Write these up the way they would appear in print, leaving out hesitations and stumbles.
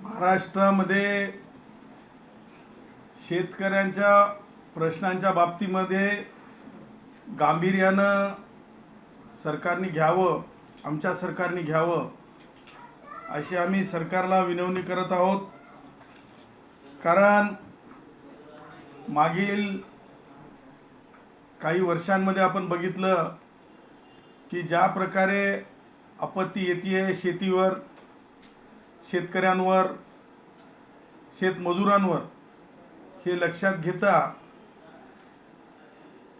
महाराष्ट्रामध्ये शेतकऱ्यांच्या प्रश्नांच्या बाबतीमध्ये गांभीर्यानं सरकारने घ्यावं, आमच्या सरकारने घ्यावं अशी आम्ही सरकारला विनवणी करत आहोत। कारण मागील काही वर्षांमध्ये आपण बघितलं की ज्या प्रकारे आपत्ती येते शेतीवर, शेतकऱ्यांवर, शेतमजुरांवर, हे लक्षात घेता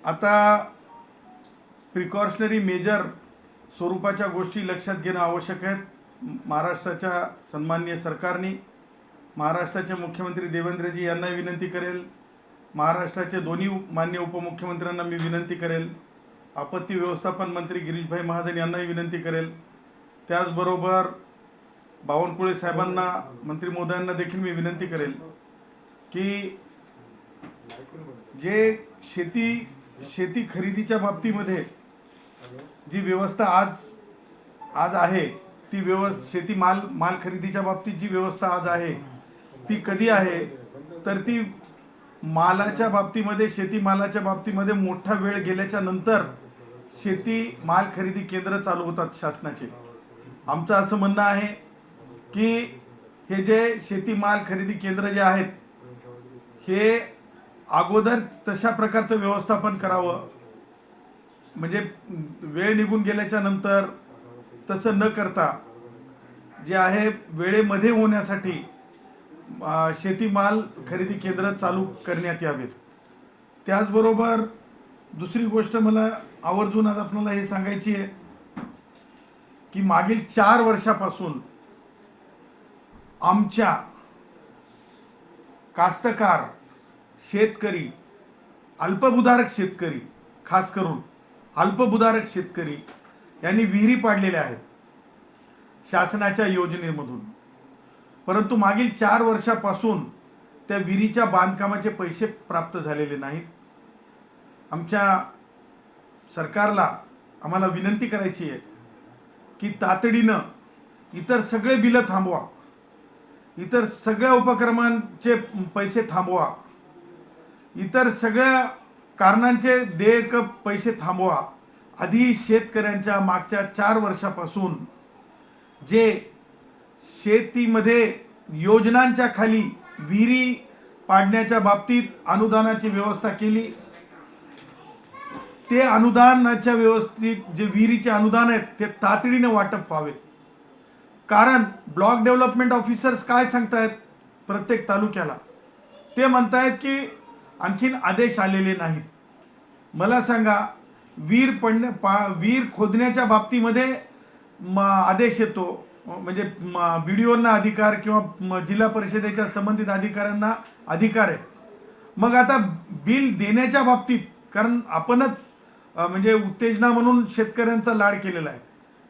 आता प्रिकॉशनरी मेजर स्वरूपाच्या गोष्टी लक्षात घेणं आवश्यक आहे। महाराष्ट्राच्या सन्माननीय सरकारने महाराष्ट्राचे मुख्यमंत्री देवेंद्रजी यांना विनंती करेल, महाराष्ट्राचे दोन्ही माननीय उपमुख्यमंत्र्यांना मी विनंती करेल, आपत्ती व्यवस्थापन मंत्री गिरीशभाई महाजन यांनाही विनंती करेल, त्याचबरोबर बावनकुळे साहेबांना, मंत्री महोदयांना देखील मी विनंती करेल की जे शेती खरेदीच्या बाबतीमध्ये जी व्यवस्था आज आहे ती शेती माल खरेदीच्या बाबतीत जी व्यवस्था आज आहे ती कधी आहे तर ती मालाच्या बाबतीमध्ये, शेतीमालाच्या बाबतीमध्ये मोठा वेळ गेल्याच्या नंतर शेती माल खरेदी केंद्र चालू होतात शासनाचे। आमचं असं म्हणणं आहे की हे जे शेतीमाल खरेदी केंद्र जे आहेत हे अगोदर तशा प्रकारचं व्यवस्थापन करावं, म्हणजे वेळ निघून गेल्याच्या नंतर तसं न करता जे आहे वेळेमध्ये होण्यासाठी शेतीमाल खरेदी केंद्र चालू करण्यात यावेत। त्याचबरोबर दुसरी गोष्ट मला आवर्जून आज आपल्याला हे सांगायची आहे की मागील 4 वर्षापासून आमच्या कास्तकार, शेतकरी, अल्पभूधारक शेतकरी, खास करून अल्पभूधारक शेतकरी यांनी विहिरी पाडलेल्या आहेत शासनाच्या योजनेमधून, परंतु मागील 4 वर्षापासून त्या विहिरीच्या बांधकामाचे पैसे प्राप्त झालेले नाहीत। आमच्या सरकारला आम्हाला विनंती करायची आहे की तातडीनं इतर सगळे बिलं थांबवा, इतर सगळ्या उपक्रमांचे पैसे थांबवा, इतर सगळ्या कारणांचे देयक पैसे थांबवा। आधी शेतकऱ्यांच्या मागच्या 4 वर्षापासून जे शेतीमध्ये योजनांच्या खाली विहिरी पाडण्याच्या बाबतीत अनुदानाची व्यवस्था केली, ते अनुदानाच्या व्यवस्थित जे विहिरीचे अनुदान आहेत ते तातडीने वाटप व्हावे। कारण ब्लॉक डेव्हलपमेंट ऑफिसर्स काय सांगतायत प्रत्येक तालुक्याला, ते म्हणतायत की आणखीन आदेश आलेले नाहीत। मला सांगा, विहीर खोदण्याच्या बाबतीमध्ये आदेश येतो, म्हणजे BDOंना अधिकार किंवा जिल्हा परिषदेच्या संबंधित अधिकाऱ्यांना अधिकार आहे। मग आता बिल देण्याच्या बाबतीत, कारण आपणच म्हणजे उत्तेजना म्हणून शेतकऱ्यांचा लाड केलेला आहे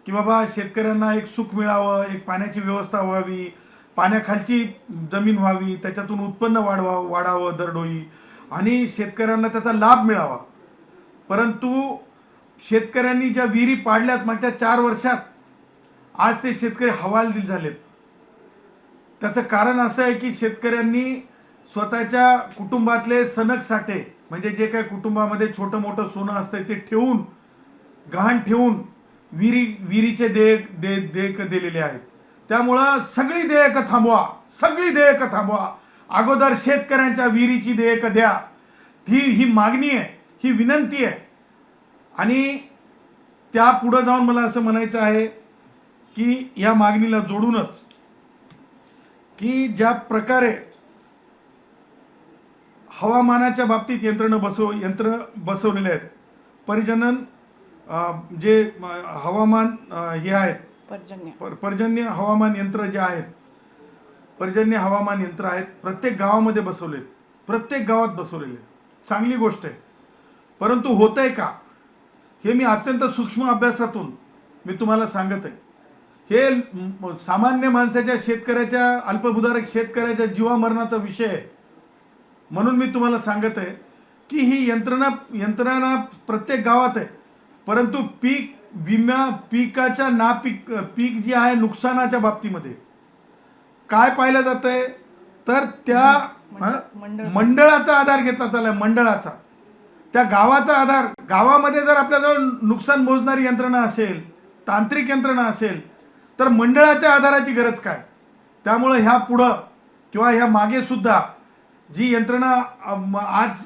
की बाबा शेतकऱ्यांना एक सुख मिळावं, एक पाण्याची व्यवस्था व्हावी, पाण्याखालची जमीन व्हावी, त्याच्यातून उत्पन्न वाढावं दरडोई, आणि शेतकऱ्यांना त्याचा लाभ मिळावा। परंतु शेतकऱ्यांनी ज्या विहिरी पाडल्यात मागच्या 4 वर्षात, आज ते शेतकरी हवालदिल झालेत। त्याचं कारण असं आहे की शेतकऱ्यांनी स्वतःच्या कुटुंबातले सनक साठे, म्हणजे जे काही कुटुंबामध्ये छोटं मोठं सोनं असतं ते ठेवून, गहाण ठेवून विहिरीचे देयक दिलेले आहेत। त्यामुळं सगळी देयकं थांबवा, सगळी देयकं थांबवा, अगोदर शेतकऱ्यांच्या विहिरीची देयकं द्या, ही मागणी आहे, ही विनंती आहे। आणि त्या पुढे जाऊन मला असं म्हणायचं आहे की या मागणीला जोडूनच की ज्या प्रकारे हवामानाच्या बाबतीत यंत्र बसवलेले आहेत, पर्जन्य जे हवामान हे आहेत, पर्जन्य हवामान यंत्र जे आहेत, पर्जन्य हवामान यंत्र आहेत, प्रत्येक गावामध्ये बसवलेत, प्रत्येक गावात बसवलेले, चांगली गोष्ट आहे। परंतु होतंय का हे मी अत्यंत सूक्ष्म अभ्यासातून मी तुम्हाला सांगत आहे। हे सामान्य माणसाच्या, शेतकऱ्याच्या, अल्पभूधारक शेतकऱ्याच्या जीवामरणाचा विषय आहे। म्हणून मी तुम्हाला सांगत आहे की ही यंत्रणा प्रत्येक गावात आहे, परंतु पिकाच्या पीक जी आहे नुकसानाच्या बाबतीमध्ये काय पाहिलं जातंय तर त्या मंडळाचा आधार घेतला चाललाय, मंडळाचा, त्या गावाचा आधार. गावामध्ये जर आपल्याजवळ नुकसान मोजणारी यंत्रणा असेल, तांत्रिक यंत्रणा असेल, तर मंडळाच्या आधाराची गरज काय? त्यामुळे ह्या पुढं किंवा ह्या मागे सुद्धा जी यंत्रणा आज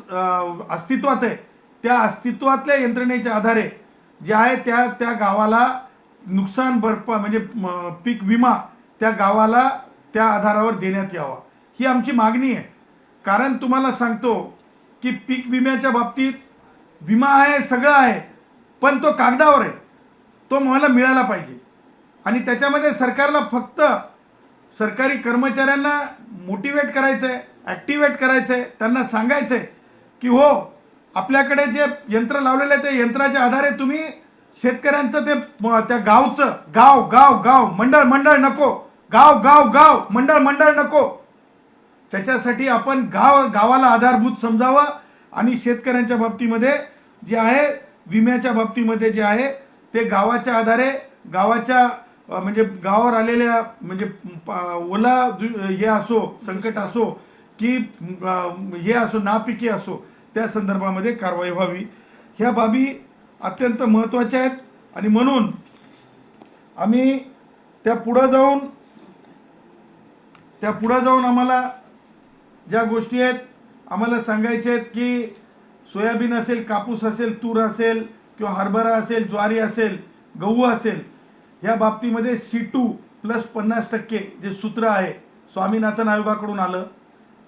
अस्तित्वात आहे, त्या अस्तित्वातल्या यंत्रणेच्या आधारे जे आहे त्या त्या गावाला नुकसान भरपाई म्हणजे पीक विमा त्या गावाला त्या आधारावर देण्यात यावा, ही आमची मागणी आहे. कारण तुम्हाला सांगतो की पीक विम्याच्या बाबतीत विमा आहे, सगळं आहे, पण तो कागदावर आहे, तो मला मिळाला पाहिजे. आणि त्याच्यामध्ये सरकारला फक्त सरकारी कर्मचाऱ्यांना मोटिवेट करायचं आहे, ॲक्टिवेट करायचं आहे, त्यांना सांगायचं आहे की हो, आपल्याकडे जे यंत्र लावलेलं आहे ते यंत्राच्या आधारे तुम्ही शेतकऱ्यांचं ते त्या गावचं गाव गाव गाव मंडळ मंडळ नको, गाव गाव गाव मंडळ मंडळ नको, त्याच्यासाठी आपण गावाला आधारभूत समजावं. आणि शेतकऱ्यांच्या बाबतीमध्ये जे आहे, विम्याच्या बाबतीमध्ये जे आहे ते गावाच्या आधारे, गावाच्या म्हणजे गावावर आलेल्या म्हणजे ओला हे असो, संकट असो की हे असो, नापिके असो, त्या संदर्भामध्ये कारवाई व्हावी. ह्या बाबी अत्यंत महत्त्वाच्या आहेत. आणि म्हणून आम्ही त्या पुढं जाऊन आम्हाला ज्या गोष्टी आहेत आम्हाला सांगायच्या आहेत की सोयाबीन असेल, कापूस असेल, तूर असेल किंवा हरभरा असेल, ज्वारी असेल, गहू असेल, ह्या बाबतीमध्ये C2+50% जे सूत्र आहे स्वामीनाथन आयोगाकडून आलं,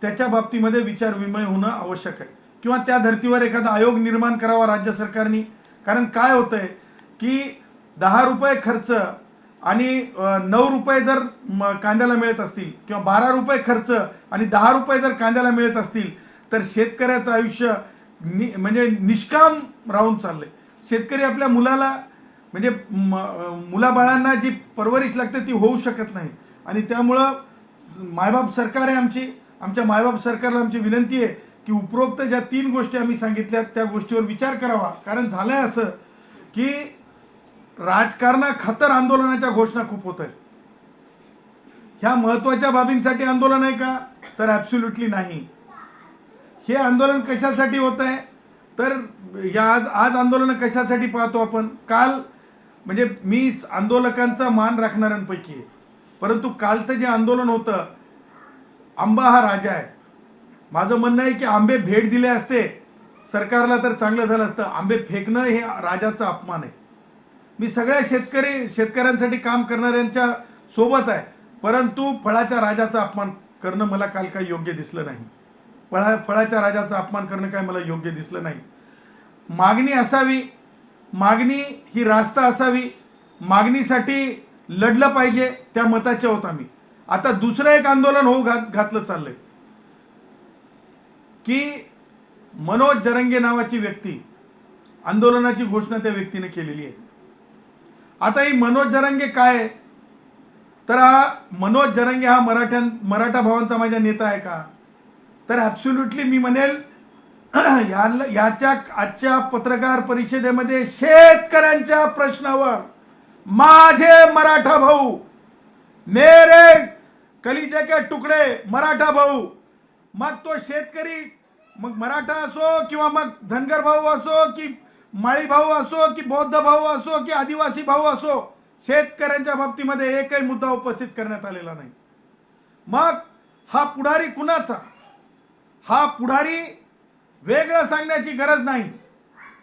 त्याच्या बाबतीमध्ये विचारविनिमय होणं आवश्यक आहे. किंवा त्या धर्तीवर एखादा आयोग निर्माण करावा राज्य सरकारने. कारण काय होतंय की 10 रुपये खर्च आणि 9 रुपये जर कांद्याला मिळत असतील किंवा 12 रुपये खर्च आणि 10 रुपये जर कांद्याला मिळत असतील तर शेतकऱ्याचं आयुष्य म्हणजे निष्काम राहून चाललंय. शेतकरी आपल्या मुलाला म्हणजे मुलाबाळांना जी परवरिश लागते ती होऊ शकत नाही. आणि त्यामुळं मायबाप सरकार आहे आमच्या मायबाप सरकारला आमची विनंती आहे की उपरोक्त ज्या 3 गोष्टी आम्ही सांगितल्यात त्या गोष्टीवर विचार करावा. कारण झालंय असं की राजकारणाखातर आंदोलनाच्या घोषणा खूप होत आहेत. ह्या महत्त्वाच्या बाबींसाठी आंदोलन आहे का? तर ॲब्सोल्युटली नाही. हे आंदोलन कशासाठी होत आहे तर आज आंदोलन कशासाठी पाहतो आपण? काल म्हणजे मी आंदोलकांचा मान राखणाऱ्यांपैकी आहे, परंतु कालचं जे आंदोलन होतं, आंबा हा राजा आहे. माझं म्हणणं आहे की आंबे भेट दिले असते सरकारला तर चांगलं झालं असतं. आंबे फेकणं हे राजाचा अपमान आहे. मी सगळ्या शेतकऱ्यांसाठी काम करणाऱ्यांच्या सोबत आहे, परंतु फळाच्या राजाचा अपमान करणं मला काल काही योग्य दिसलं नाही. फळाच्या राजाचा अपमान करणं काय मला योग्य दिसलं नाही. मागणी असावी, मागणी ही रास्त असावी, मागणीसाठी लढलं पाहिजे, त्या मताचे आहोत आम्ही. आता दुसरं एक आंदोलन घातलं चाललंय की मनोज जरंगे नावाची व्यक्ती, आंदोलनाची घोषणा त्या व्यक्तीने केलेली आहे. आता ही मनोज जरंगे काय? तर हा मनोज जरंगे हा मराठा भावांचा माझा नेता आहे का? तर ॲब्सोल्युटली मी म्हणेल याच्या आजच्या पत्रकार परिषदेमध्ये शेतकऱ्यांच्या प्रश्नावर माझे मराठा भाऊ, मेरे कलिजे के तुकडे मराठा भाऊ, मग तो शेतकरी, मग मराठा असो किंवा मग धनगर भाऊ असो की माळी भाऊ असो की बौद्ध भाऊ असो की आदिवासी भाऊ असो, शेतकऱ्यांच्या बाबतीमध्ये एकही मुद्दा उपस्थित करण्यात आलेला नाही. मग हा पुढारी कुणाचा? हा पुढारी वेगळं सांगण्याची गरज नाही.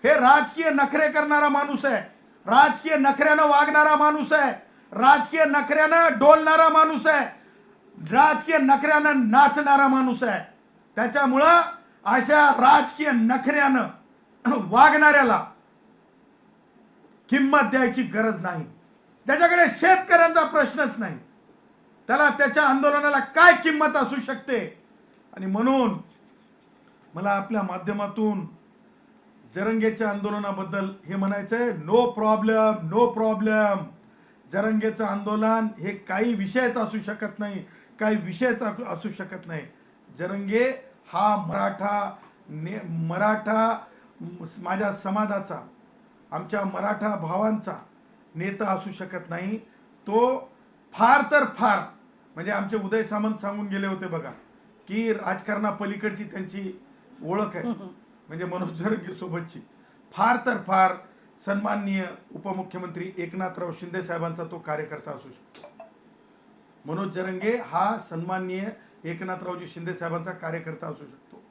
हे राजकीय नखरे करणारा माणूस आहे, राजकीय नखऱ्यानं वागणारा माणूस आहे, राजकीय नखऱ्यानं डोलणारा माणूस आहे, राजकीय नखऱ्यानं नाचणारा माणूस आहे. त्याच्यामुळं अशा राजकीय नखऱ्यानं वागणाऱ्याला किंमत द्यायची गरज नाही. त्याच्याकडे शेतकऱ्यांचा प्रश्नच नाही, त्याला त्याच्या आंदोलनाला काय किंमत असू शकते? आणि म्हणून मला आपल्या माध्यमातून जरंगेच्या आंदोलनाबद्दल हे म्हणायचं आहे, नो प्रॉब्लेम, नो प्रॉब्लेम. जरंगेचं आंदोलन हे काही विषयच असू शकत नाही, काही विषयच असू शकत नाही. जरंगे हा मराठा माझ्या समाजाचा, आमच्या मराठा भावांचा नेता असू शकत नाही. तो फार तर फार म्हणजे आमचे उदय सामंत सांगून गेले होते बघा की राजकारणापलीकडची त्यांची ओळख आहे, म्हणजे मनोज जरंगे सोबतची. फार तर फार सन्माननीय उपमुख्यमंत्री एकनाथराव शिंदे साहेबांचा तो कार्यकर्ता असू शकतो. मनोज जरंगे हा सन्माननीय एकनाथरावजी शिंदे साहेबांचा कार्यकर्ता असू शकतो.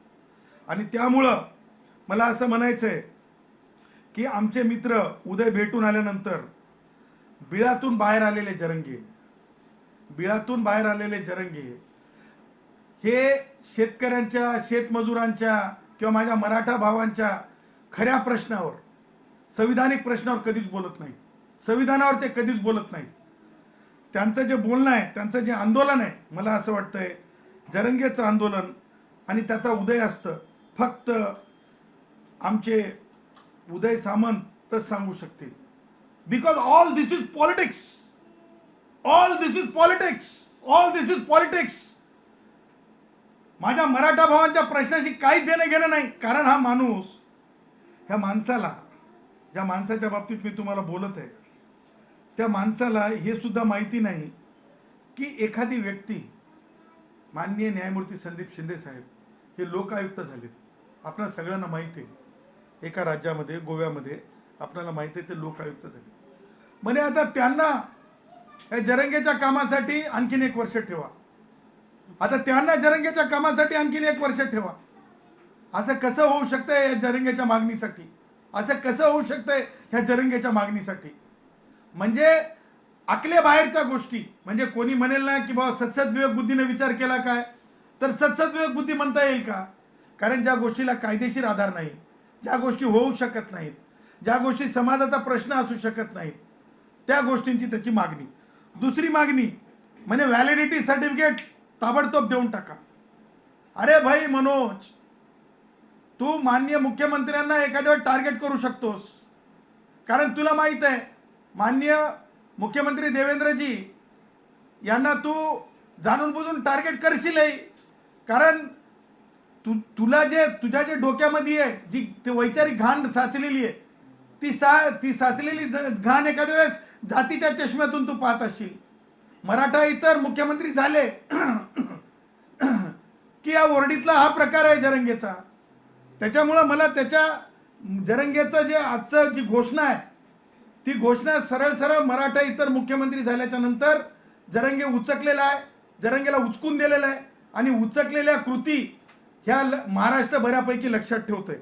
आणि त्यामुळं मला असं म्हणायचं आहे की आमचे मित्र उदय भेटून आल्यानंतर बिळातून बाहेर आलेले जरंगे हे शेतकऱ्यांच्या, शेतमजुरांच्या किंवा माझ्या मराठा भावांच्या खऱ्या प्रश्नावर, संविधानिक प्रश्नावर कधीच बोलत नाहीत. संविधानावर ते कधीच बोलत नाहीत. त्यांचं जे बोलणं आहे, त्यांचं जे आंदोलन आहे, मला असं वाटतंय जरंगेचं आंदोलन आणि त्याचा उदय असतं फक्त आमचे उदय सामंतच सांगू शकतील. Because all this is politics. माझ्या मराठा भावांच्या प्रश्नाशी काहीच देणं घेणं नाही. कारण हा माणूस, ह्या माणसाला, ज्या माणसाच्या बाबतीत मी तुम्हाला बोलत आहे, त्या माणसाला हे सुद्धा माहिती नाही की एखादी व्यक्ती, माननीय न्यायमूर्ती संदीप शिंदे साहेब हे लोकायुक्त झालेत. आपल्याला सगळ्यांना माहिती आहे, एका राज्यामध्ये, गोव्यामध्ये आपल्याला माहिती आहे ते लोकायुक्त झाले. म्हणे आता त्यांना या जरंगेच्या कामासाठी आणखीन 1 वर्ष ठेवा. आता त्यांना जरंगेच्या कामासाठी आणखीन 1 वर्ष ठेवा. असं कसं होऊ शकतंय या जरंगेच्या मागणीसाठी? असं कसं होऊ शकतंय ह्या जरंगेच्या मागणीसाठी? म्हणजे आकले बाहेरच्या गोष्टी. म्हणजे कोणी म्हणेल ना की बाबा सत्सद बुद्धीने विचार केला काय, तर सत्सद बुद्धी म्हणता येईल का? कारण ज्या गोष्टीला कायदेशीर आधार नाही, ज्या गोष्टी होऊ शकत नाहीत, ज्या गोष्टी समाजाचा प्रश्न असू शकत नाहीत, त्या गोष्टींची त्याची मागणी. दुसरी मागणी म्हणजे व्हॅलिडिटी सर्टिफिकेट ताबडतोब देऊन टाका. अरे भाई मनोज, तू माननीय मुख्यमंत्र्यांना एखाद्या वेळ टार्गेट करू शकतोस, कारण तुला माहित आहे माननीय मुख्यमंत्री देवेंद्रजी यांना तू जाणून बुजून टार्गेट करशीलही. कारण तुला जे तुझ्या जे डोक्यामध्ये आहे, जी ते वैचारिक घाण साचलेली आहे, ती साचलेली घाण एखाद्या वेळेस जातीच्या चष्म्यातून तू पाहत असशील. मराठा इतर मुख्यमंत्री झाले की या ओरडीतला हा प्रकार आहे जरंगेचा. त्याच्यामुळं मला त्याच्या जरंगेचं जे आजचं जी घोषणा आहे, ती घोषणा सरळ सरळ मराठा इतर मुख्यमंत्री झाल्याच्या नंतर जरंगे उचकलेला आहे, जरंगेला उचकून दिलेला आहे. आणि उचकलेल्या कृती ह्या महाराष्ट्र बऱ्यापैकी लक्षात ठेवतोय.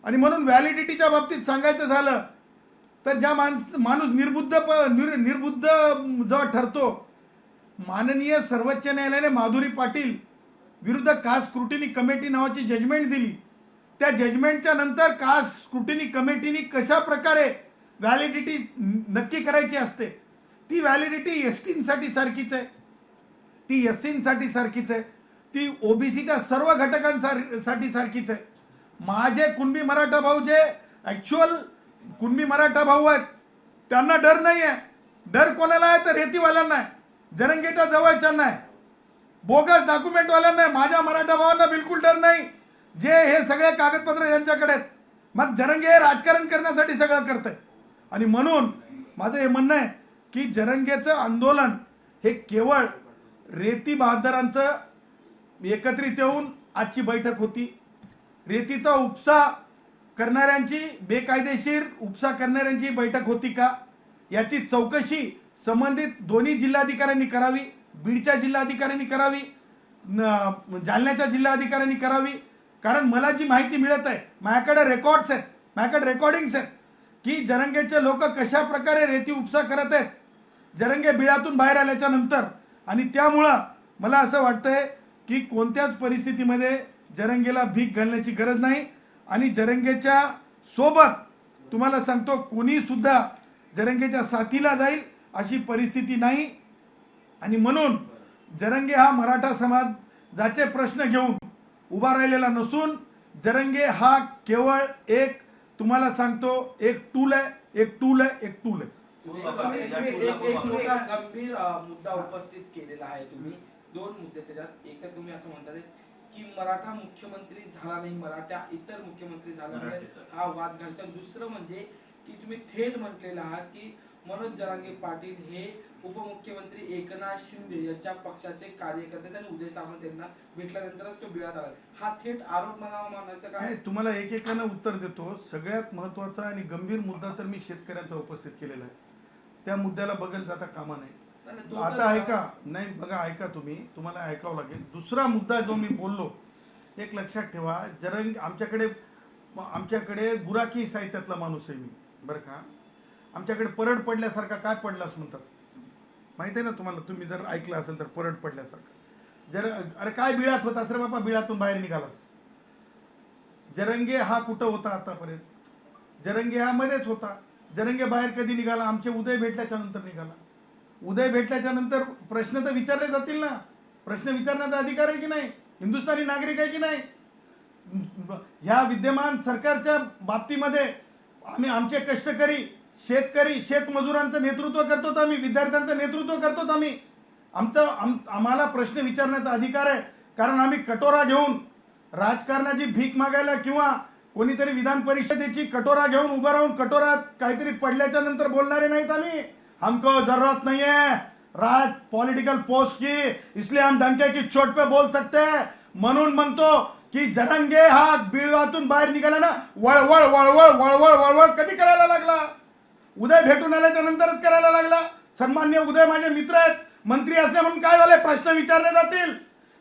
आणि म्हणून व्हॅलिडिटीच्या बाबतीत सांगायचं झालं तर ज्या माणूस निर्बुद्ध जेव्हा ठरतो, माननीय सर्वोच्च न्यायालयाने माधुरी पाटील विरुद्ध कास्ट स्क्रुटिनी कमिटी नावाची जजमेंट दिली. त्या जजमेंटच्या नंतर कास्ट स्क्रुटिनी कमिटीने कशा प्रकारे व्हॅलिडिटी नक्की करायची असते, ती व्हॅलिडिटी एसटींसाठी सारखीच आहे, ती एससींसाठी सारखीच आहे, ती ओबीसीच्या सर्व घटकांसाठी सारखीच आहे. माझे कुणबी मराठा भाऊ जे ॲक्च्युअल कुणबी मराठा भाऊ आहेत त्यांना डर नाही आहे. डर कोणाला आहे तर रेतीवाल्यांना आहे, जरंगेच्या जवळच्यांना आहे, बोगस डॉक्युमेंटवाल्यांना आहे. माझ्या मराठा भावांना बिलकुल डर नाही, जे हे सगळे कागदपत्र यांच्याकडे आहेत. मग जरंगे हे राजकारण करण्यासाठी सगळं करतंय. आणि म्हणून माझं हे म्हणणं आहे की जरंगेचं आंदोलन हे केवळ रेती बहादरांचं एकत्रित येऊन आजची बैठक होती. रेतीचा उपसा करणाऱ्यांची, बेकायदेशीर उपसा करणाऱ्यांची बैठक होती का, याची चौकशी संबंधित दोन्ही जिल्हाधिकाऱ्यांनी करावी. बीडच्या जिल्हाधिकाऱ्यांनी करावी, जालन्याच्या जिल्हाधिकाऱ्यांनी करावी. कारण मला जी माहिती मिळत आहे, माझ्याकडे रेकॉर्ड्स आहेत, माझ्याकडे रेकॉर्डिंग्स आहेत की जरंगेचे लोक कशा प्रकारे रेती उपसा करत आहेत जरंगे बिळातून बाहेर आल्याच्या नंतर. आणि त्यामुळं मला असं वाटतंय की कोणत्याच परिस्थितीमध्ये जरंगेला भीक घालण्याची गरज नाही. आणि जरंगेच्या सोबत तुम्हाला सांगतो कोणी सुद्धा जरंगेच्या साथीला जाईल अशी परिस्थिती नाही. आणि म्हणून जरंगे हा मराठा समाजाचे प्रश्न घेऊन उभा राहिलेला नसून, जरंगे हा केवळ एक, तुम्हाला सांगतो, एक टूल आहे. एक मोठा गंभीर मुद्दा उपस्थित केलेला आहे तुम्ही. 2 मुद्दे त्याच्यात. एक तर तुम्ही असं म्हणता की मराठा मुख्यमंत्री झाला नाही, मराठा इतर मुख्यमंत्री झाल्यामुळे हा वाद घालतो. दुसरं म्हणजे की तुम्ही थेट म्हटलेलं आहात की मनोज जरांगे पाटील हे उपमुख्यमंत्री एकनाथ शिंदे यांच्या पक्षाचे कार्यकर्ते आणि उदय सामंत यांना भेटल्यानंतरच तो बिळात आला. हा थेट आरोप मानायचा काय? नाही, तुम्हाला एकेकानं उत्तर देतो. सगळ्यात महत्वाचा आणि गंभीर मुद्दा तर मी शेतकऱ्यांचा उपस्थित केलेला आहे. त्या मुद्द्याला बगल जाता कामा नाही. आता ऐका, नाही बघा, ऐका तुम्ही, तुम्हाला ऐकावं लागेल. दुसरा मुद्दा जो मी बोललो, एक लक्षात ठेवा, आमच्याकडे गुराखी साहित्यातला माणूस आहे मी, बरं का. आमच्याकडे परड पडल्यासारखा काय पडलास म्हणतात, माहिती आहे ना तुम्हाला, तुम्ही जर ऐकलं असेल तर. परड पडल्यासारखा अरे काय बिळात होतास रे बाबा, बिळातून बाहेर निघालास. जरंगे हा कुठं होता आतापर्यंत? जरंगे हा मध्येच होता. जरंगे बाहेर कधी निघाला? आमचे उदय भेटल्याच्या नंतर निघाला. उदय भेटल्याच्या नंतर प्रश्न तर विचारले जातील ना. प्रश्न विचारण्याचा अधिकार आहे की नाही? हिंदुस्थानी नागरिक आहे की नाही? ह्या विद्यमान सरकारच्या बाबतीमध्ये आमचे कष्टकरी शेतकरी शेतमजुरांचं नेतृत्व करतो, आम्ही विद्यार्थ्यांचं नेतृत्व करतो. आम्हाला प्रश्न विचारण्याचा अधिकार आहे. कारण आम्ही कटोरा घेऊन राजकारणाची भीक मागायला किंवा कोणीतरी विधान परिषदेची कटोरा घेऊन उभं राहून कटोरात काहीतरी पडल्याच्या नंतर बोलणारे नाहीत आम्ही. हमको जरूरत नहीं है राज पॉलिटिकल पोस्ट की, इसलिए हम डंके की चोट पे बोल सकते हैं. म्हणून म्हणतो की जरंगे हा बिळातून बाहेर निघाला ना, वळवळ वळवळ वळवळ वळवळ कधी करायला लागला? उदय भेटून आल्याच्या नंतरच करायला लागला. सन्मान्य उदय माझे मित्र आहेत, मंत्री असले म्हणून काय झाले? प्रश्न विचारले जातील,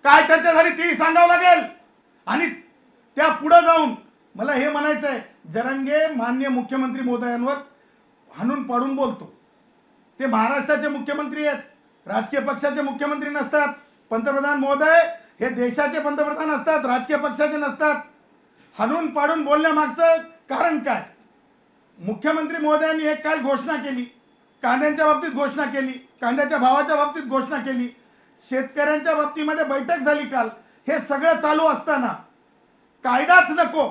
काय चर्चा झाली ती सांगावं लागेल. आणि त्या पुढे जाऊन मला हे म्हणायचं आहे, जरंगे माननीय मुख्यमंत्री महोदयांवर हाणून पाडून बोलतो. ते महाराष्ट्राचे मुख्यमंत्री आहेत, राजकीय पक्षाचे मुख्यमंत्री नसतात. पंतप्रधान महोदय हे देशाचे पंतप्रधान असतात, राजकीय पक्षाचे नसतात. हाणून पाडून बोलण्यामागचं कारण काय? मुख्यमंत्री महोदयांनी एक काल घोषणा केली, कांद्यांच्या बाबतीत घोषणा केली, कांद्याच्या भावाच्या बाबतीत घोषणा केली, शेतकऱ्यांच्या बाबतीमध्ये बैठक झाली काल. हे सगळं चालू असताना कायदाच नको,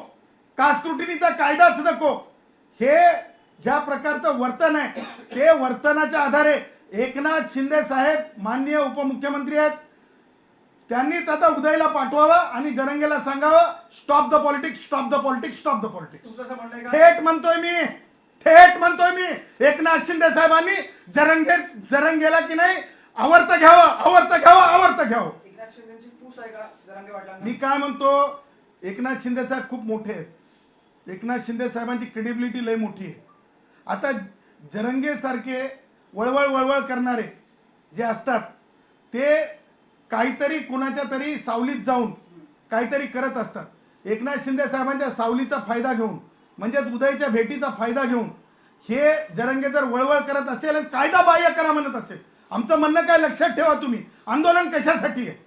कास्क्रुटिनीचा कायदाच नको, हे ज्या प्रकारचं वर्तन आहे, ते वर्तनाच्या आधारे एकनाथ शिंदे साहेब माननीय उपमुख्यमंत्री आहेत, त्यांनीच आता उदयला पाठवावं आणि जरंगेला सांगावं, stop the politics, stop the politics, stop the politics. थेट म्हणतोय मी एकनाथ शिंदे साहेबांनी जरंगेला की नाही आवर्त घ्यावं. मी काय म्हणतो, एकनाथ शिंदे साहेब खूप मोठे आहेत. एकनाथ शिंदे साहेबांची क्रेडिबिलिटी लय मोठी आहे. आता जरंगे सारखे वळवळ करणारे जे असतात, ते काहीतरी कुणाच्या तरी सावलीत जाऊन काहीतरी करत असतात. एकनाथ शिंदे साहेबांच्या सावलीचा फायदा घेऊन, म्हणजेच उदयच्या भेटीचा फायदा घेऊन हे जरंगे जर वळवळ करत असेल आणि कायदा बाह्य करा म्हणत असेल, आमचं म्हणणं काय लक्षात ठेवा तुम्ही, आंदोलन कशासाठी आहे?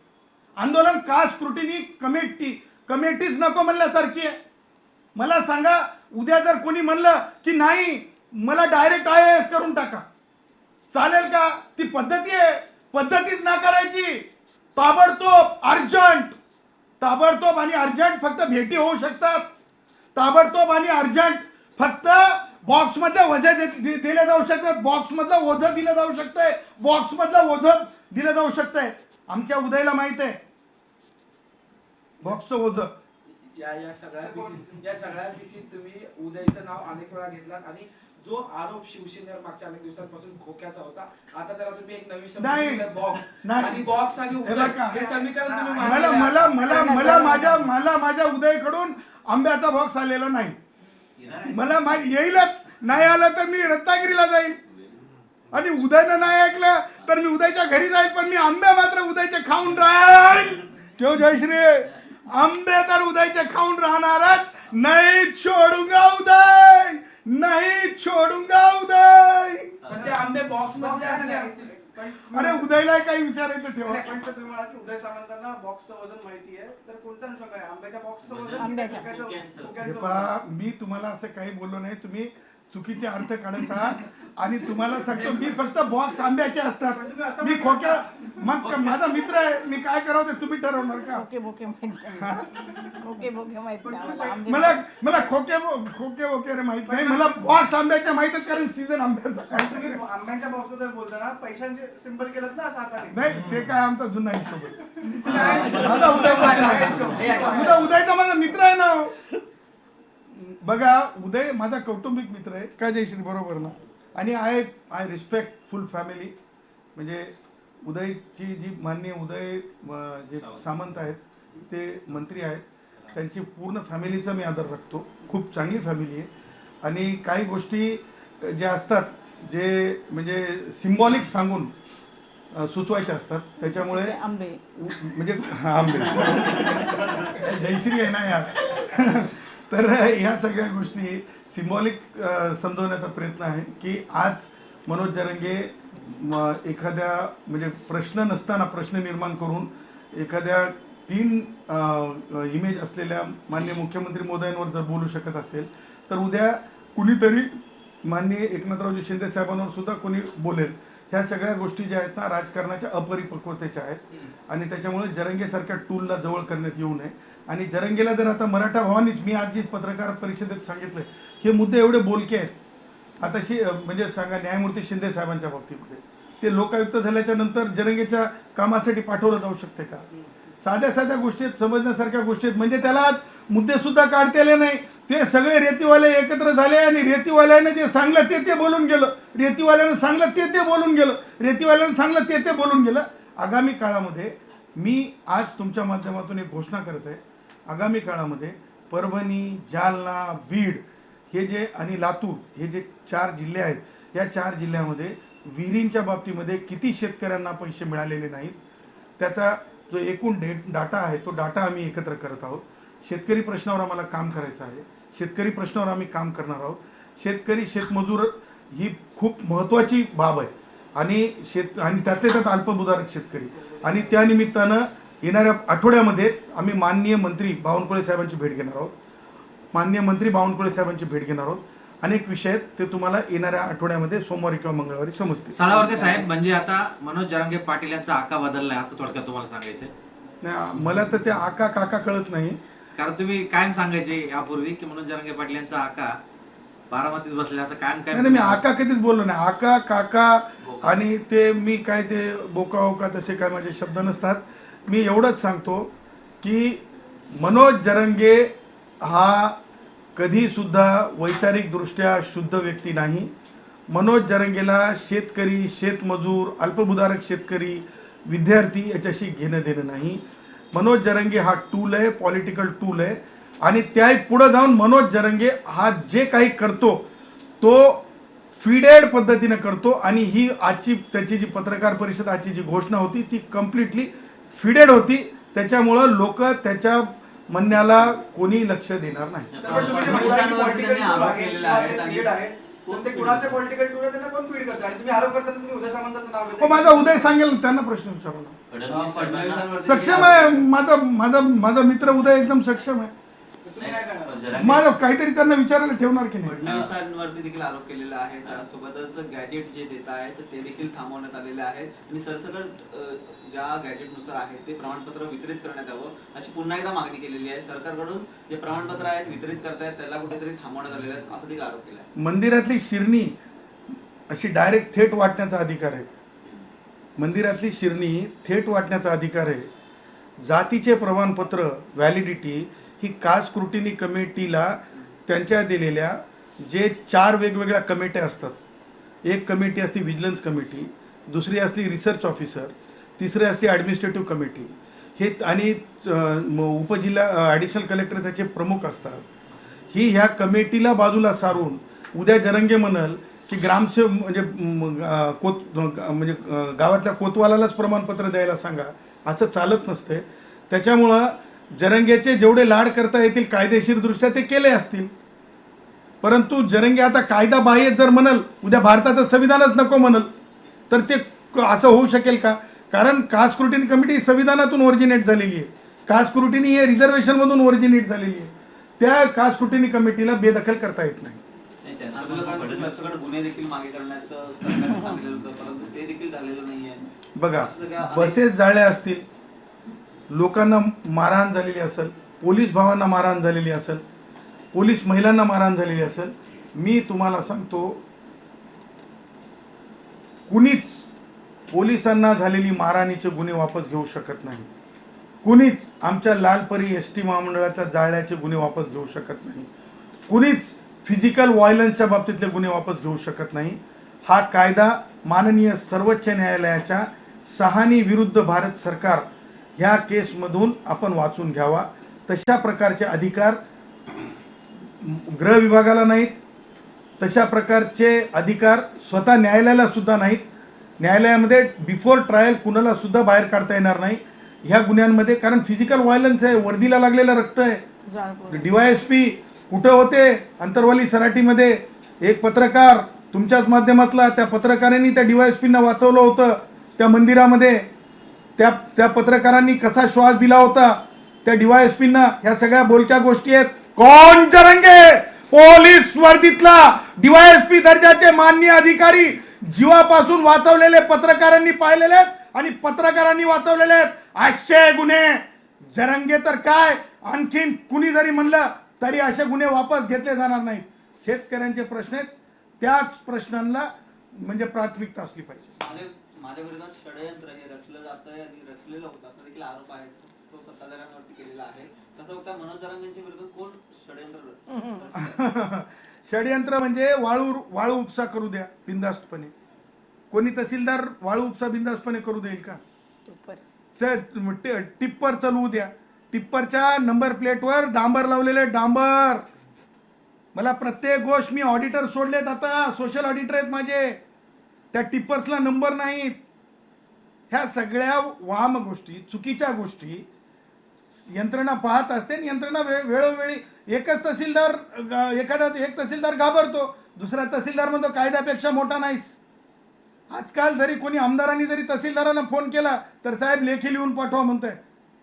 आंदोलन कास्ट स्क्रुटिनी कमिटीच नको म्हणल्यासारखी आहे. मला सांगा, उद्या जर कोणी म्हणलं की नाही मला डायरेक्ट IAS करून टाका, चालेल का? ती पद्धती आहे, पद्धतीच नाकारायची. ताबडतोब आणि अर्जंट फक्त भेटी होऊ शकतात. ताबडतोब आणि अर्जंट फक्त बॉक्समधले वजे दिले जाऊ शकतात, बॉक्समधलं ओझं दिलं जाऊ शकतंय, बॉक्समधलं ओझं दिलं जाऊ शकतंय. आमच्या उदयला माहित आहे बॉक्सचं ओझं. या सगळ्या पिसीत तुम्ही उदयचं नाव अनेक वेळा घेतलात आणि जो आरोप शिवसेनेवर मागच्या अनेक दिवसांपासून खोक्याचा होता, आता त्याला तुम्ही एक नवी शब्द बॉक्स आणि उदय हे समीकरण तुम्ही मला माझ्या उदयकडून आंब्याचा बॉक्स आलेला नाही. मला येईलच, नाही आलं तर मी रत्नागिरीला जाईल आणि उदयनं नाही ऐकलं तर मी उदयच्या घरी जाईल, पण मी आंबे मात्र उदयचे खाऊन राहील. क्यों जयश्री? आंबे तर उदयचे खाऊन राहणारच, नाही छोडूंगा उदय, नाही छोडूंगा उदय. पण ते आंबे बॉक्स मध्ये असतील. अरे उदयला काही विचारायचं ठेवा. उदय सामंतांना बॉक्सचं वजन माहिती आहे, तर कोणत्या अनुषंगाने आंब्याच्या बॉक्सचं वजन? मी तुम्हाला असं काही बोललो नाही, तुम्ही चुकीचे अर्थ काढत आहात. आणि तुम्हाला सांगतो, मी फक्त बॉक्स आंब्याचे असतात, मी खोक्या, मग माझा मित्र आहे, मी काय करावं ते तुम्ही ठरवणार का? मला खोके वगैरे माहित नाही, मला बॉक्स आंब्याच्या माहित आहेत, कारण सीझन आंब्याचा. आंब्याच्या बॉक्स बद्दल बोलताना पैशांचे सिंबल केलं ना हाताने? नाही, ते काय आमचा जुना हिशोब आहे. माझा उदयचा माझा मित्र आहे ना. बघा, उदय माझा कौटुंबिक मित्र आहे का जयश्री? बरोबर ना? आणि आय रिस्पेक्ट फुल फॅमिली. म्हणजे उदयची जी माननीय उदय जे सामंत आहेत ते मंत्री आहेत, त्यांची पूर्ण फॅमिलीचा मी आदर राखतो. खूप चांगली फॅमिली आहे. आणि काही गोष्टी ज्या असतात जे म्हणजे सिम्बॉलिक सांगून सुचवायच्या असतात, त्याच्यामुळे आंबे म्हणजे हा आंबे जयश्री आहे ना यार. तर ह्या सगळ्या गोष्टी सिम्बॉलिक समजवण्याचा प्रयत्न आहे की आज मनोज जरंगे एखाद्या म्हणजे प्रश्न नसताना प्रश्न निर्माण करून एखाद्या 3 इमेज असलेल्या माननीय मुख्यमंत्री महोदयांवर जर बोलू शकत असेल, तर उद्या कुणीतरी माननीय एकनाथरावजी शिंदे साहेबांवर सुद्धा कोणी बोलेल. ह्या सगळ्या गोष्टी ज्या आहेत ना राजकारणाच्या अपरिपक्वतेच्या आहेत आणि त्याच्यामुळे जरंगेसारख्या टूलला जवळ करण्यात येऊ नये. आणि जरंगेला जर आता मराठा भवानीच मी आज जी पत्रकार परिषदेत सांगितलं, हे मुद्दे एवढे बोलके आहेत. आता म्हणजे सांगा न्यायमूर्ती शिंदे साहेबांच्या बाबतीमध्ये ते लोकायुक्त झाल्याच्या नंतर जरंगेच्या कामासाठी पाठवलं जाऊ शकते का? साध्या गोष्टी आहेत, समजण्यासारख्या गोष्टी आहेत. म्हणजे त्याला आज मुद्दे सुद्धा काढता आले नाही. ते सगळे रेतीवाले एकत्र झाले आणि रेतीवाल्याने जे सांगलं ते बोलून गेलं. रेतीवाल्यानं सांगलं ते बोलून गेलं. रेतीवाल्यानं सांगलं ते बोलून गेलं. आगामी काळामध्ये मी आज तुमच्या माध्यमातून एक घोषणा करत आहे. आगामी काळामध्ये परभणी, जालना, बीड हे जे आणि लातूर हे जे 4 जिल्हे आहेत, या 4 जिल्ह्यामध्ये विहिरींच्या बाबतीमध्ये किती शेतकऱ्यांना पैसे मिळालेले नाहीत त्याचा जो एकूण डाटा आहे तो डाटा आम्ही एकत्र करत आहोत. शेतकरी प्रश्नावर आम्हाला काम करायचं आहे. शेतकरी प्रश्नावर आम्ही काम करणार आहोत. शेतकरी शेतमजूर ही खूप महत्त्वाची बाब आहे आणि त्यातल्या त्यात अल्पभूधारक शेतकरी. आणि त्यानिमित्तानं येणाऱ्या आठवड्यामध्येच आम्ही माननीय मंत्री बावनकुळे साहेबांची भेट घेणार आहोत. अनेक विषय आहेत ते तुम्हाला येणाऱ्या आठवड्यामध्ये सोमवारी किंवा मंगळवारी समजतील. सालावरते साहेब, म्हणजे आता मनोज जरांगे पाटील यांचा आका बदललाय असं थोडक्यात तुम्हाला सांगायचंय? नाही, मला तर ते आका काका कळत नाही. कारण तुम्ही कायम सांगायचे यापूर्वी की मनोज जरांगे पाटील यांचा आका बारामतीत बसले, असं कायम काय? नाही, मी आका कधीच बोललो नाही. आका काका आणि ते मी काय ते बोका तसे काय माझे शब्द नसतात. मी एवढंच सांगतो की मनोज जरंगे हा कधी सुद्धा वैचारिकदृष्ट्या शुद्ध व्यक्ती नाही. मनोज जरंगेला शेतकरी, शेतमजूर, अल्पभूधारक शेतकरी, विद्यार्थी याच्याशी घेणं देणं नाही. मनोज जरंगे हा टूल आहे, पॉलिटिकल टूल आहे. आणि त्या पुढे जाऊन मनोज जरंगे हा जे काही करतो तो फीडेड पद्धतीने करतो. आणि ही आजची त्याची जी पत्रकार परिषद आजची जी घोषणा होती ती कम्प्लिटली फीडेड होती. त्याच्यामुळं लोक त्याच्या म्हणण्याला कोणी लक्ष देणार नाही. कोणते कुणाचे पॉलिटिकल टूल आहे त्यांना कोण फीड करतं आणि तुम्ही आरोप करता तुम्ही उदय सामंतांचं नाव घेता. माझा उदय सांगेल त्यांना प्रश्न विचारला. सक्षम आहे माझा मित्र उदय एकदम सक्षम आहे. माझं काहीतरी त्यांना विचारायला ठेवणार की नाही. फडणवीसांवरती देखील आरोप केलेला आहे. त्यासोबतच गॅजेट जे देत आहेत ते देखील थांबवण्यात आलेले आहेत आणि सरसकट ज्या गॅजेटनुसार आहे ते प्रमाणपत्र वितरित करण्यात यावं अशी पुन्हा एकदा मागणी केलेली आहे. सरकारकडून जे प्रमाणपत्र आहेत वितरित करतायत त्याला कुठेतरी थांबवण्यात आलेले आहेत असं देखील आरोप केला आहे. मंदिरातली शिरणी अशी डायरेक्ट थेट वाटण्याचा अधिकार आहे. मंदिरातली शिरणी थेट वाटण्याचा अधिकार आहे. जातीचे प्रमाणपत्र व्हॅलिडिटी ही कास्ट स्क्रुटिनी कमिटीला त्यांच्या दिलेल्या जे 4 वेगवेगळ्या कमिट्या असतात. एक कमिटी असते विजिलन्स कमिटी, दुसरी असली रिसर्च ऑफिसर, तिसरी असते ॲडमिनिस्ट्रेटिव्ह कमिटी. हे आणि उपजिल्हा ॲडिशनल कलेक्टर त्याचे प्रमुख असतात. ही ह्या कमिटीला बाजूला सारून उद्या जरंगे म्हणाल की ग्रामसेवक म्हणजे गावातल्या कोतवालालाच प्रमाणपत्र द्यायला सांगा, असं चालत नसते. त्याच्यामुळं जरंगेचे जेवढे लाड करता येतील कायदेशीरदृष्ट्या ते केले असतील. परंतु जरंगे आता कायदा बाह्य जर म्हणाल, उद्या भारताचं संविधानच नको म्हणाल, तर ते असं होऊ शकेल का? कारण कास्ट स्क्रुटिनी कमिटी संविधानातून ओरिजिनेट झालेली आहे. कास्ट स्क्रुटिनी हे रिझर्वेशनमधून ओरिजिनेट झालेली आहे. त्या कास्ट स्क्रुटिनी कमिटीला बेदखल करता येत नाही. गुन्हे देखील मागे करण्याचं सरकारने सांगितलं होतं परंतु ते देखील झालेलं नाहीये. बघा, बसेस जाळल्या असतील, लोकांना मारहाण झालेली असेल, पोलीस भावांना मारहाण झालेली असेल, पोलीस महिलांना मारहाण झालेली असेल, मी तुम्हाला सांगतो कुणीच पोलिसांना झालेली मारहाणीचे गुन्हे वापस घेऊ शकत नाही. कुणीच आमच्या लालपरी एसटी महामंडळाच्या जाळल्याचे गुन्हे वापस घेऊ शकत नाही. कुणीच फिजिकल व्हायलन्सच्या बाबतीतले गुन्हे वापस घेऊ शकत नाही. हा कायदा माननीय सर्वोच्च न्यायालयाच्या सहानी विरुद्ध भारत सरकार ह्या केसमधून आपण वाचून घ्यावा. तशा प्रकारचे अधिकार गृह विभागाला नाहीत, तशा प्रकारचे अधिकार स्वतः न्यायालयाला सुद्धा नाहीत. न्यायालयामध्ये बिफोर ट्रायल कुणाला सुद्धा बाहेर काढता येणार नाही ह्या गुन्ह्यांमध्ये, कारण फिजिकल व्हायलन्स आहे, वर्दीला लागलेलं रक्त आहे. DYSP कुठं होते? अंतरवाली सराटीमध्ये एक पत्रकार तुमच्याच माध्यमातला, त्या पत्रकारांनी त्या DYSPना वाचवलं होतं त्या मंदिरामध्ये. त्या पत्रकारांनी कसा श्वास दिला होता त्या DYSPना. ह्या सगळ्या बोलक्या गोष्टी आहेत. कोण जरंगे? पोलीस वर्दीतला DYSP दर्जाचे माननीय अधिकारी जीवापासून वाचवलेले पत्रकारांनी पाहिलेले आहेत आणि पत्रकारांनी वाचवलेले आहेत. 800 गुन्हे. जरंगे तर काय, आणखीन कुणी जरी म्हणलं तरी असे गुन्हे वापस घेतले जाणार नाहीत. शेतकऱ्यांचे प्रश्न आहेत, त्याच प्रश्नांना म्हणजे प्राथमिकता असली पाहिजे. माझ्या विरोधात षडयंत्र हे रचलं जातंय आणि रचलेलं होतं असा देखील आरोप आहे तो सत्ताधाऱ्यांवरती केलेला आहे. कसं होतं, मनोज जरांगेंच्या विरोधात कोण षडयंत्र षडयंत्र म्हणजे वाळू उपसा करू द्या बिंदास्तपणे. कोणी तहसीलदार वाळू उपसा बिंदास्तपणे करू देईल का? टिप्पर चालवू द्या. टिप्परच्या नंबर प्लेटवर डांबर लावलेले डांबर. मला प्रत्येक गोष्ट, मी ऑडिटर सोडलेत आता, सोशल ऑडिटर आहेत माझे, त्या टिप्पर्सला नंबर नाहीत. ह्या सगळ्या वाम गोष्टी, चुकीच्या गोष्टी यंत्रणा पाहत असते. यंत्रणा वेळोवेळी एकच तहसीलदार, एक तहसीलदार घाबरतो, दुसरा तहसीलदार म्हणतो कायद्यापेक्षा मोठा नाहीस. आजकाल जरी कोणी आमदारांनी जरी तहसीलदारांना फोन केला तर साहेब लेखी लिहून पाठवा म्हणताय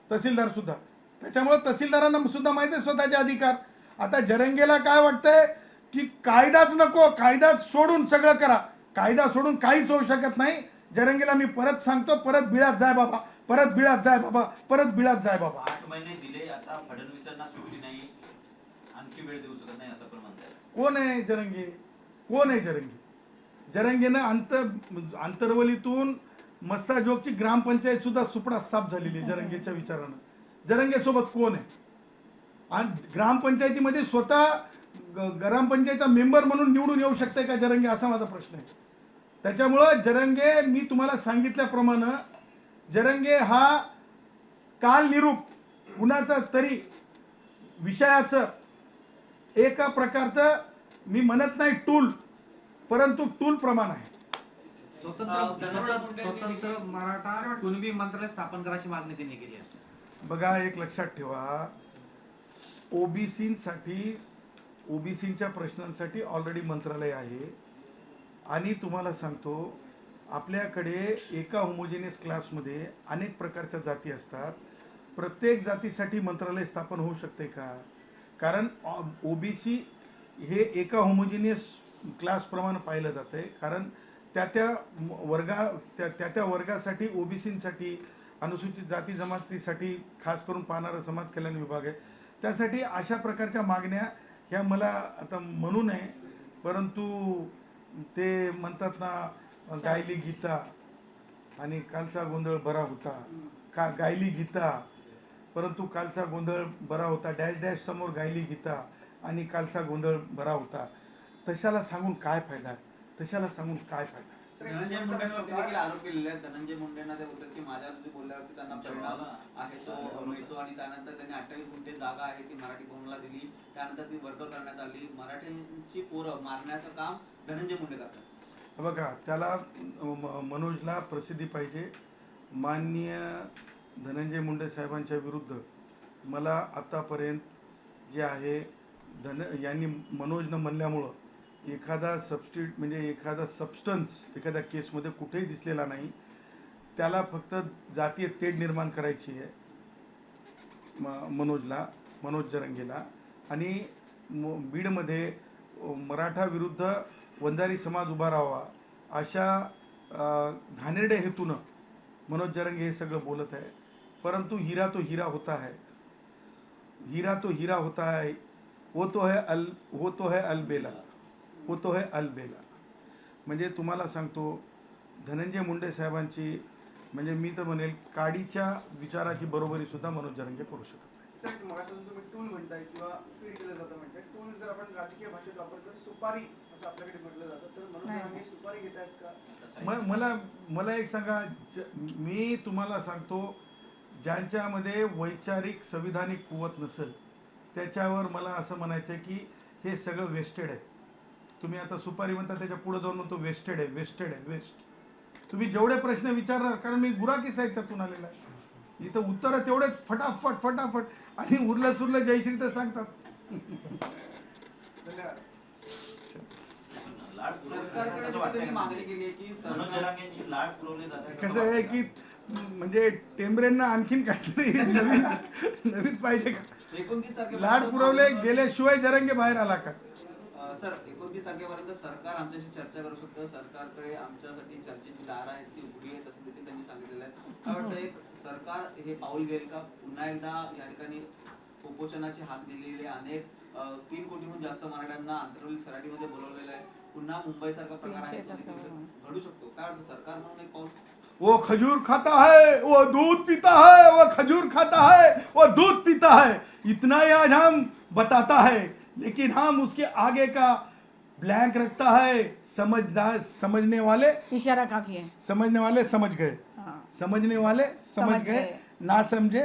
तहसीलदार सुद्धा. त्याच्यामुळे तहसीलदारांना सुद्धा माहिती आहे स्वतःचे अधिकार. आता जरंगेला काय वाटतंय की कायदाच नको, कायदा सोडून सगळं करा. कायदा सोडून काहीच होऊ शकत नाही. जरंगेला मी परत सांगतो, परत बिळात जाय बाबा, परत बिळात जाय बाबा, परत बिळात जाय बाबा. 8 महिने दिले, आता फडणवीसांना सुट्टी नाही, आणखी वेळ देऊ शकत नाही असं पण म्हणतात. कोण आहे जरंगे? कोण आहे जरंगे? जरंगेनं आंतरवलीतून मस्साजोगची ग्रामपंचायत सुद्धा सुपडा साफ झालेली आहे जरंगेच्या विचारानं. जरंगे सोबत कोण आहे? आणि ग्रामपंचायतीमध्ये स्वतः ग्रामपंचायतचा मेंबर म्हणून निवडून येऊ शकते का जरंगे, असा माझा प्रश्न आहे. त्याच्यामुळं जरंगे, मी तुम्हाला सांगितल्याप्रमाणे जरंगे हा कालनिरूप कुणाचा तरी विषयाचं एका प्रकारचं, मी म्हणत नाही टूल, परंतु टूल प्रमाण आहे. स्वतंत्र मराठा कुणबी मंत्रालय स्थापन करायची मागणी त्यांनी केली आहे. बघा, एक लक्षात ठेवा, ओबीसींच्या प्रश्नांसाठी ऑलरेडी मंत्रालय आहे. आणि तुम्हाला सांगतो, आपल्याकडे एका होमोजेनियस क्लासमध्ये अनेक प्रकारच्या जाती असतात. प्रत्येक जातीसाठी मंत्रालय स्थापन होऊ शकते का? कारण ओबीसी हे एका होमोजेनियस क्लासप्रमाणे पाहिलं जातं आहे. कारण त्या वर्गासाठी, ओबीसींसाठी, अनुसूचित जाती जमातीसाठी खास करून पाहणारा समाज कल्याण विभाग आहे. त्यासाठी अशा प्रकारच्या मागण्या ह्या मला आता म्हणू नये, परंतु ते म्हणतात ना, गायली गीता आणि कालचा गोंधळ बरा होता, का गायली गीता परंतु कालचा गोंधळ बरा होता, डॅश डॅश समोर गायली गीता आणि कालचा गोंधळ बरा होता. तशाला सांगून काय फायदा? तशाला सांगून काय फायदा? धनंजय मुंडेंवरती देखील आरोप केलेले आहेत. धनंजय मुंडेंना ते बोलतात की माझ्यावरती बोलल्यावरती त्यांना परिणाम आहे तो मिळतो. आणि त्यानंतर त्यांनी 28 गुंठे जागा आहे ती मराठी भवनला दिली, त्यानंतर ती वर्ग करण्यात आली. मराठ्यांची पोरं मारण्याचं काम धनंजय मुंडे करतात. बघा, त्याला मनोजला प्रसिद्धी पाहिजे. माननीय धनंजय मुंडे साहेबांच्या विरुद्ध मला आतापर्यंत जे आहे यांनी मनोजनं म्हणल्यामुळं एखादा सबस्टिट्यूट म्हणजे एखादा सबस्टन्स एखाद्या केसमध्ये कुठेही दिसलेला नाही. त्याला फक्त जातीय तेढ निर्माण करायची आहे मनोज जरंगेला. आणि बीडमध्ये मराठा विरुद्ध वंजारी समाज उभा राहावा अशा घाणेरड्या हेतूनं मनोज जरंगे हे सगळं बोलत आहे. परंतु हीरा तो हीरा होता है, हीरा तो हीरा होता है, वो तो है अलबेला, वो तो है अलबेला. म्हणजे तुम्हाला सांगतो, धनंजय मुंडे साहेबांची म्हणजे मी तर म्हणेल काडीच्या विचाराची बरोबरी सुद्धा मनोज जरंगे करू शकत नाही. सर मगापासून तुम्ही टूल म्हणताय किंवा फीड केलं जातं म्हणताय, टूल जर आपण राजकीय भाषेत वापरतो सुपारी असं आपल्याकडे म्हटलं जातं, तर म्हणून नाही. आम्ही सुपारी घेत आहेत का? मला एक सांगा, मी तुम्हाला सांगतो, ज्यांच्यामध्ये वैचारिक संविधानिक कुवत नसेल त्याच्यावर मला असं म्हणायचं आहे की हे सगळं वेस्टेड आहे. तुम्ही आता सुपारी म्हणता, त्याच्या पुढे जाऊन म्हणतो वेस्टेड आहे वेस्ट. तुम्ही जेवढे प्रश्न विचारणार, कारण मी गुराकी साहित्यातून आलेला आहे, इथं उत्तरं तेवढेच फटाफट आणि उरलं सुरलं जयश्री तर सांगतात. धन्यवाद. लाड सरकारकडे असं जी वाटतंय तुम्ही का? मागणी केली आहे की मनोज सरकार जरांगेंची लाड पुरवली जाते कसं आहे की म्हणजे टेंबरेंना आणखीन काहीतरी नवीन पाहिजे का? 29 तारखेपर्यंत लाड पुरवले गेल्याशिवाय जरंगे बाहेर आला का? सर 29 तारखेपर्यंत सरकार आमच्याशी चर्चा करू शकतं. सरकारकडे आमच्यासाठी चर्चेची दार आहे, ती उघडी आहेत असं देखील त्यांनी सांगितलेलं आहे. काय वाटतं, एक सरकार हे पाऊल घेईल का? पुन्हा एकदा या ठिकाणी उपोषणाची हाक दिलेली आहे. अनेक 3 कोटीहून जास्त मराठ्यांना आंतरवली सराटीमध्ये बोलवलेलं आहे. पुन्हा मुंबई सारखा प्रकार आहे तो देखील घडू शकतो. काय वाटतं, सरकार म्हणून एक पाऊल? वो खजूर खाता है, वो दूध पीता है, वो खजूर खाता है, वो दूध पीता है, इतना ही आज हम बताता है, लेकिन हम उसके आगे का ब्लैंक रखता है. समझने वाले इशारा काफी है. समझने वाले समझ गए, हाँ. समझने वाले समझ समझ गए, गए. ना समझे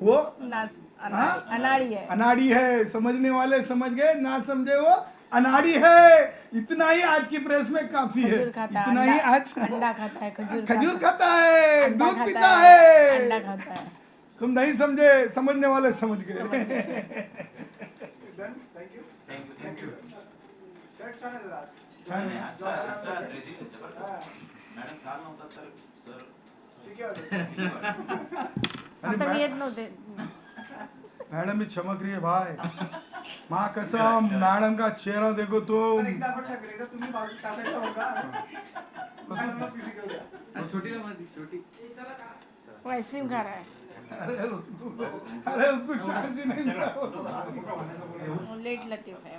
वो अनाड़ी है. अनाड़ी है. समझने वाले समझ गए, ना समझे वो अनाड़ी है. इतना ही आज की प्रेस में काफी है. खजूर खाता है, इतना ही आज अंडा खाता है, खजूर खाता है, अंडा दूध खाता पीता है, अंडा है. खाता है. तुम नहीं समझे, समझने वाले समझ गए. Done? Thank you. Thank you Shirt छान आहे जरा आज. छान आहे. आजचा ड्रेसिंग जबरदस्त. हा. मॅडम काल नव्हता तर सर ठीक आहे. आता मी येत नव्हते. मैडम भी चमक रही है भाई. माँ कसम, मैडम का चेहरा देखो सर, तुम. एकदा आपण काय करूया, तुम्ही बाजू टाकायला बसा. मॅडमला physical द्या. छोटी छोटी वो आइसक्रीम खा रहा है. अरे उसको चांस ही नहीं मिला. वो लेट लतीफ है.